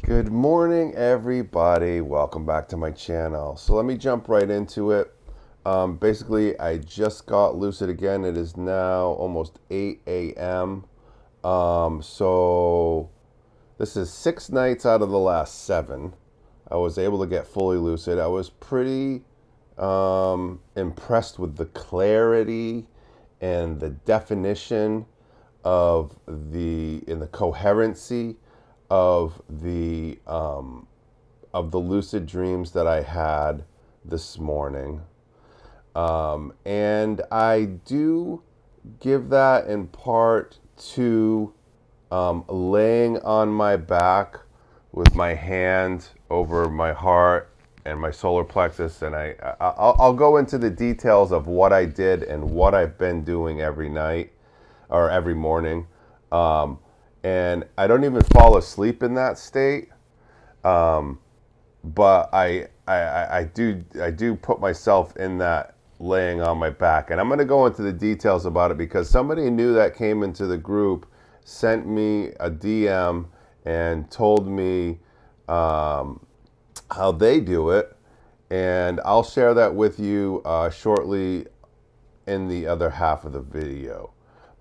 Good morning, everybody. Welcome back to my channel. So let me jump right into it. Basically, I just got lucid again. It is now almost 8 a.m. So this is 6 nights out of the last 7. I was able to get fully lucid. I was pretty impressed with the clarity and the definition of the coherency of the lucid dreams that I had this morning. And I do give that in part to laying on my back with my hand over my heart and my solar plexus, and I'll go into the details of what I did and what I've been doing every night or every morning. And I don't even fall asleep in that state. But I do put myself in that laying on my back, and I'm going to go into the details about it because somebody new that came into the group sent me a DM and told me how they do it, and I'll share that with you shortly in the other half of the video.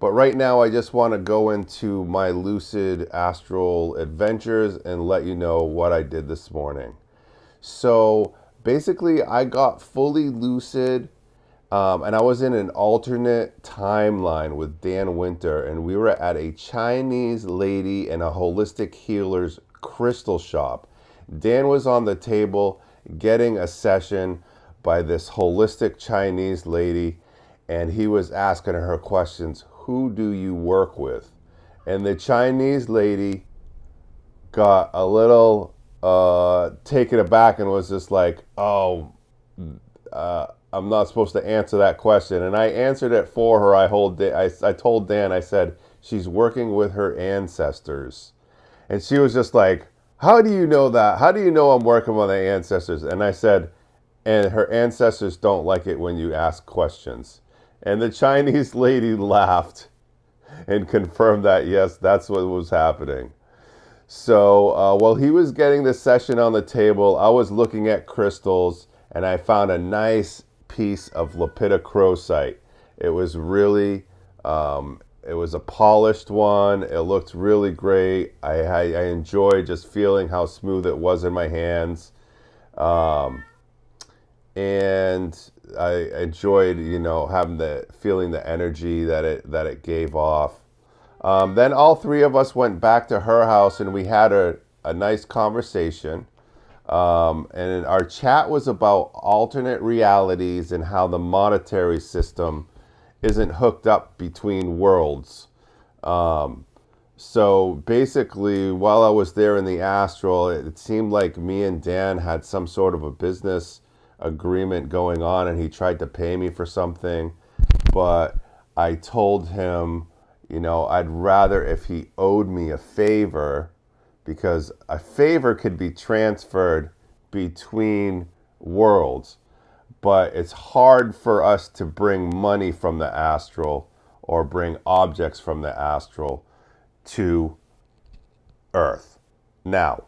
But right now, I just want to go into my lucid astral adventures and let you know what I did this morning. So basically, I got fully lucid, and I was in an alternate timeline with Dan Winter, and we were at a Chinese lady and a holistic healer's crystal shop. Dan was on the table getting a session by this holistic Chinese lady, and he was asking her questions. Who do you work with? And the Chinese lady got a little taken aback and was just like, "Oh, I'm not supposed to answer that question." And I answered it for her. I told Dan, I said, she's working with her ancestors. And she was just like, "How do you know that? How do you know I'm working with my ancestors?" And I said, "And her ancestors don't like it when you ask questions." And the Chinese lady laughed and confirmed that, yes, that's what was happening. So while he was getting this session on the table, I was looking at crystals, and I found a nice piece of lepidocrosite. It was really, it was a polished one. It looked really great. I enjoyed just feeling how smooth it was in my hands. Um, and I enjoyed, having the feeling the energy that it gave off. Then all three of us went back to her house and we had a nice conversation. And our chat was about alternate realities and how the monetary system isn't hooked up between worlds. Um, so basically, while I was there in the astral, it seemed like me and Dan had some sort of a business agreement going on, and he tried to pay me for something. But I told him, I'd rather if he owed me a favor, because a favor could be transferred between worlds, but it's hard for us to bring money from the astral or bring objects from the astral to Earth. Now,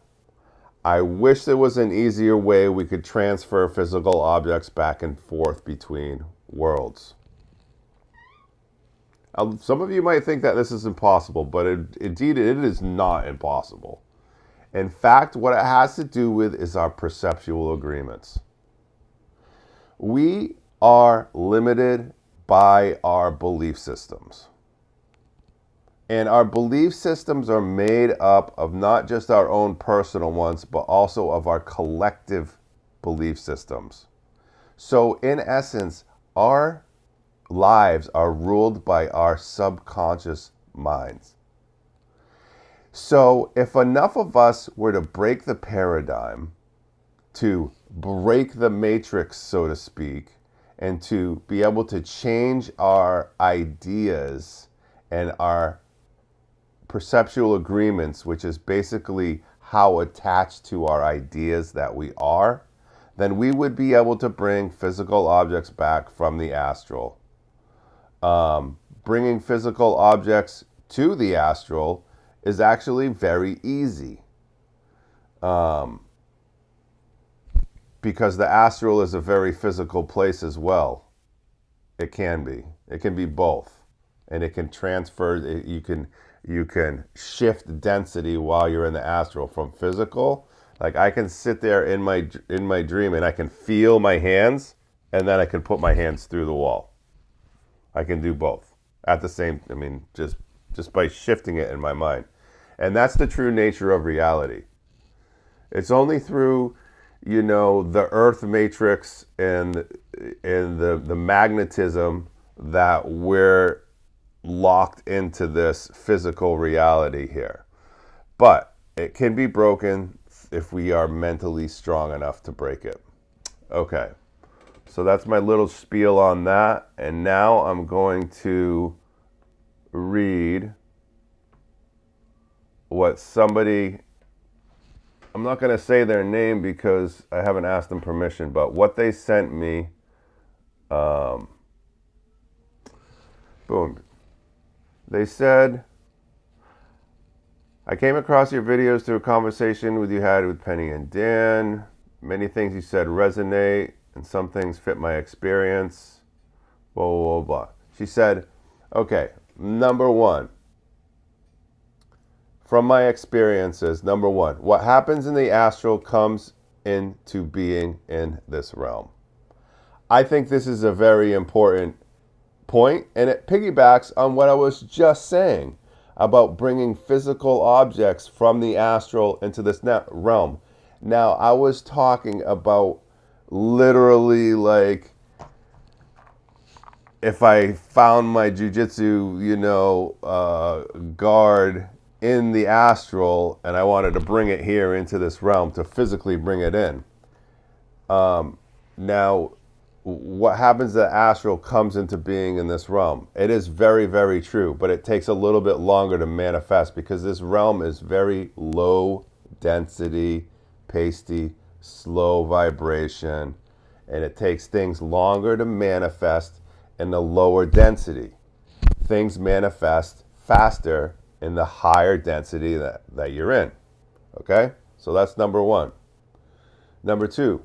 I wish there was an easier way we could transfer physical objects back and forth between worlds. Some of you might think that this is impossible, but indeed it is not impossible. In fact, what it has to do with is our perceptual agreements. We are limited by our belief systems. And our belief systems are made up of not just our own personal ones, but also of our collective belief systems. So, in essence, our lives are ruled by our subconscious minds. So, if enough of us were to break the paradigm, to break the matrix, so to speak, and to be able to change our ideas and our perceptual agreements, which is basically how attached to our ideas that we are, then we would be able to bring physical objects back from the astral. Bringing physical objects to the astral is actually very easy. because the astral is a very physical place as well. It can be. It can be both, and it can transfer. You can shift density while you're in the astral from physical. Like I can sit there in my dream and I can feel my hands, and then I can put my hands through the wall. I can do both at the same. I mean, just by shifting it in my mind, and that's the true nature of reality. It's only through, the Earth matrix and the magnetism that we're locked into this physical reality here. But it can be broken if we are mentally strong enough to break it. Okay, so that's my little spiel on that. And now I'm going to read what somebody, I'm not going to say their name because I haven't asked them permission, but what they sent me, boom. They said, I came across your videos through a conversation you had with Penny and Dan. Many things you said resonate, and some things fit my experience. Blah, blah, blah, blah. She said, okay, number one, from my experiences, number one, what happens in the astral comes into being in this realm. I think this is a very important point, and it piggybacks on what I was just saying about bringing physical objects from the astral into this realm. Now, I was talking about literally like if I found my jujitsu, guard in the astral and I wanted to bring it here into this realm to physically bring it in. Now, what happens to the astral comes into being in this realm. It is very, very true, but it takes a little bit longer to manifest because this realm is very low density, pasty, slow vibration, and it takes things longer to manifest in the lower density. Things manifest faster in the higher density that you're in. Okay? So that's number one. Number two,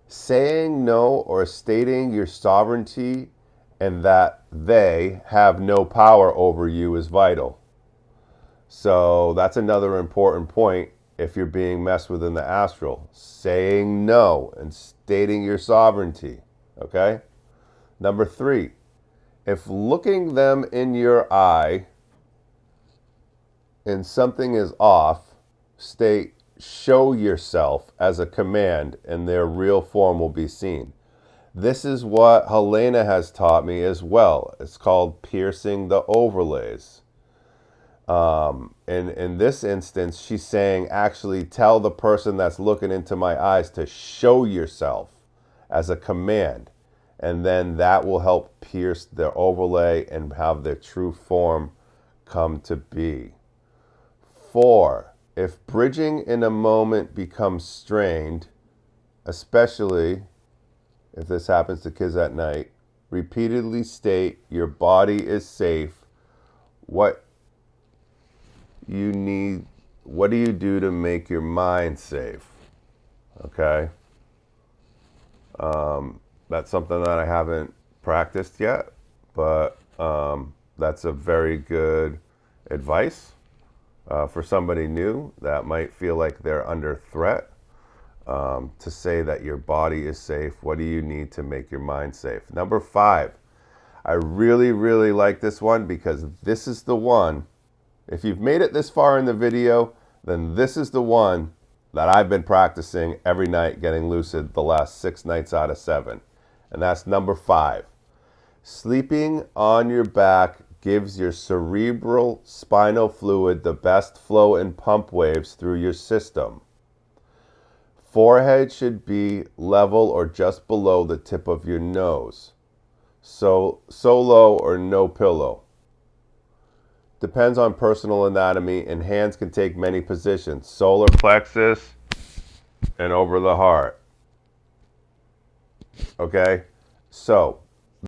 saying no or stating your sovereignty and that they have no power over you is vital. So that's another important point if you're being messed with in the astral. Saying no and stating your sovereignty. Okay? Number three, if looking them in your eye and something is off, state show yourself as a command and their real form will be seen. This is what Helena has taught me as well. It's called piercing the overlays. In this instance, she's saying actually tell the person that's looking into my eyes to show yourself as a command. And then that will help pierce their overlay and have their true form come to be. 4. If bridging in a moment becomes strained, especially if this happens to kids at night, repeatedly state your body is safe. What do you do to make your mind safe? Okay. That's something that I haven't practiced yet, but that's a very good advice for somebody new that might feel like they're under threat. To say that your body is safe. What do you need to make your mind safe? Number 5, I really, really like this one because this is the one. If you've made it this far in the video, then this is the one that I've been practicing every night getting lucid the last 6 nights out of 7. And that's number 5. Sleeping on your back gives your cerebral spinal fluid the best flow and pump waves through your system. Forehead should be level or just below the tip of your nose. So low or no pillow. Depends on personal anatomy, and hands can take many positions. Solar plexus and over the heart. Okay? So,